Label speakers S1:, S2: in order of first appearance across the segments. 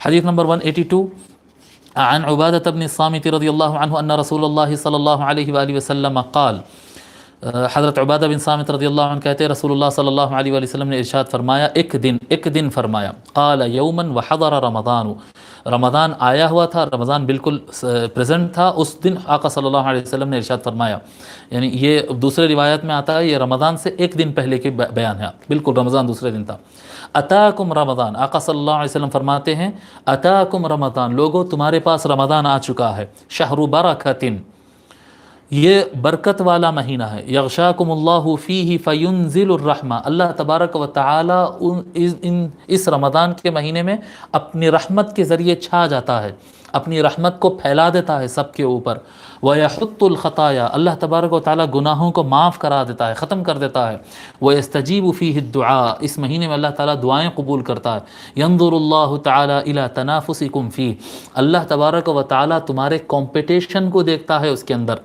S1: حدیث نمبر 182 عن عبادة بن الصامت رضی اللہ عنہ ان رسول اللہ صلی اللہ علیہ وآلہ وسلم قال، حضرت عبادہ بن صامت رضی اللہ عنہ کہتے ہیں رسول اللہ صلی اللہ علیہ وآلہ وسلم نے ارشاد فرمایا، ایک دن فرمایا، قال یوما وحضر رمضان، رمضان آیا ہوا تھا، رمضان بالکل پریزنٹ تھا، اس دن آقا صلی اللہ علیہ وسلم نے ارشاد فرمایا، یعنی یہ دوسرے روایت میں آتا ہے یہ رمضان سے ایک دن پہلے کے بیان ہے، بالکل رمضان دوسرے دن تھا۔ اتاکم رمضان، آقا صلی اللہ علیہ وسلم فرماتے ہیں اتاکم رمضان، لوگو تمہارے پاس رمضان آ چکا ہے، شہر برکۃ، یہ برکت والا مہینہ ہے، یغشاکم اللہ فیہ فینزل الرحمہ، اللہ تبارک و تعالی اس رمضان کے مہینے میں اپنی رحمت کے ذریعے چھا جاتا ہے، اپنی رحمت کو پھیلا دیتا ہے سب کے اوپر، وَيَحُطُّ الْخَطَايَا، اللہ تبارک و تعالی گناہوں کو معاف کرا دیتا ہے، ختم کر دیتا ہے، وَيَسْتَجِيبُ فِيهِ الدُّعَاء، اس مہینے میں اللہ تعالی دعائیں قبول کرتا ہے، يَنظُرُ اللَّهُ تَعَالَى إِلَى تَنَافُسِكُمْ فِيهِ، اللہ تبارک و تعالی تمہارے کمپٹیشن کو دیکھتا ہے اس کے اندر،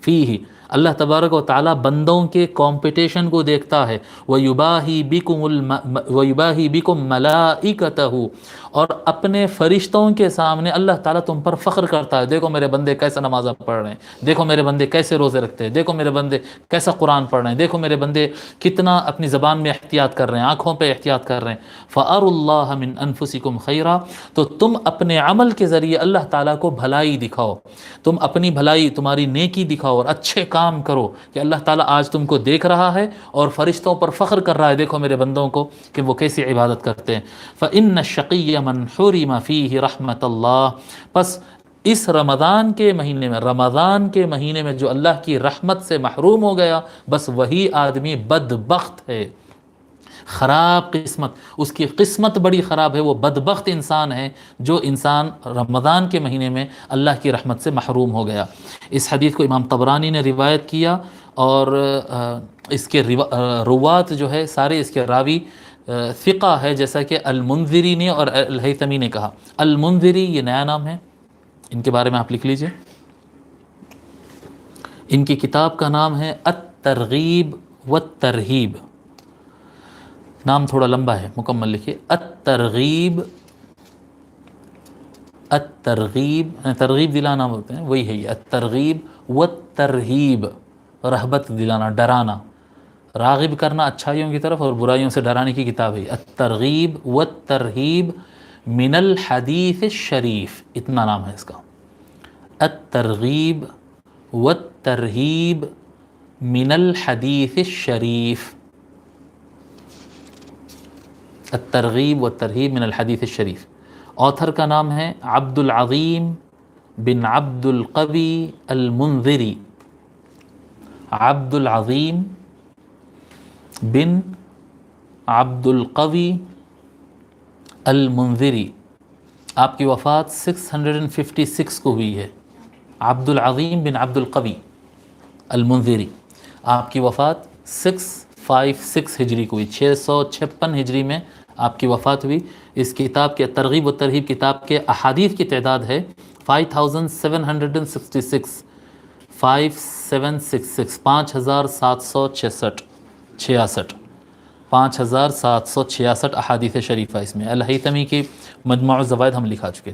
S1: فیہ، اللہ تبارک و تعالی بندوں کے کمپٹیشن کو دیکھتا ہے، وَيُبَاهِي بِكُمْ مَلَائِكَتَهُ، اور اپنے فرشتوں کے سامنے اللہ تعالیٰ تم پر فخر کرتا ہے، دیکھو میرے بندے کیسے نمازیں پڑھ رہے ہیں، دیکھو میرے بندے کیسے روزے رکھتے ہیں، دیکھو میرے بندے کیسا قرآن پڑھ رہے ہیں، دیکھو میرے بندے کتنا اپنی زبان میں احتیاط کر رہے ہیں، آنکھوں پہ احتیاط کر رہے ہیں، فَأَرُوا اللَّهَ مِنْ أَنفُسِكُمْ خَيْرًا، تو تم اپنے عمل کے ذریعے اللہ تعالیٰ کو بھلائی دکھاؤ، تم اپنی بھلائی تمہاری نیکی دکھاؤ اور اچھے کام کرو کہ اللہ تعالیٰ آج تم کو دیکھ رہا ہے اور فرشتوں پر فخر کر رہا ہے، دیکھو میرے بندوں کو کہ وہ کیسی عبادت کرتے ہیں۔ فَإِنَّ الشَّقِيَّ مَنْ حُرِمَ فِيهِ رَحْمَةَ اللَّهِ، پس اس رمضان کے مہینے میں جو اللہ کی رحمت سے محروم ہو گیا، بس وہی آدمی بدبخت ہے، خراب قسمت، اس کی قسمت بڑی خراب ہے، وہ بدبخت انسان ہے جو انسان رمضان کے مہینے میں اللہ کی رحمت سے محروم ہو گیا۔ اس حدیث کو امام طبرانی نے روایت کیا، اور اس کے روات جو ہے سارے اس کے راوی ثقہ ہے، جیسا کہ المنذری نے اور الہیثمی نے کہا۔ المنذری یہ نیا نام ہے، ان کے بارے میں آپ لکھ لیجئے، ان کی کتاب کا نام ہے الترغیب والترہیب، نام تھوڑا لمبا ہے، مکمل لکھیے، الترغیب، ترغیب دلانا بولتے ہیں، وہی ہے یہ الترغیب والترہیب، رہبت دلانا، ڈرانا، راغب کرنا اچھائیوں کی طرف اور برائیوں سے ڈرانے کی کتاب ہے الترغیب والترہیب من الحدیث الشریف، اتنا نام ہے اس کا، الترغیب والترہیب من الحدیث الشریف، الترغیب والترہیب من الحدیث الشریف۔ آتھر کا نام ہے عبد العظیم بن عبد القوی المنذری، عبد العظیم بن عبد القوی المنذری، آپ کی وفات 656 کو ہوئی ہے، عبد العظیم بن عبد القوی المنذری، آپ کی وفات 656 ہجری کو ہوئی، 656 ہجری میں آپ کی وفات ہوئی۔ اس کتاب کے ترغیب و ترہیب کتاب کے احادیث کی تعداد ہے 5766، 5766 5766 احادیث شریفہ اس میں، الہیثمی کی مجموع الزوائد ہم لکھا چکے تھے۔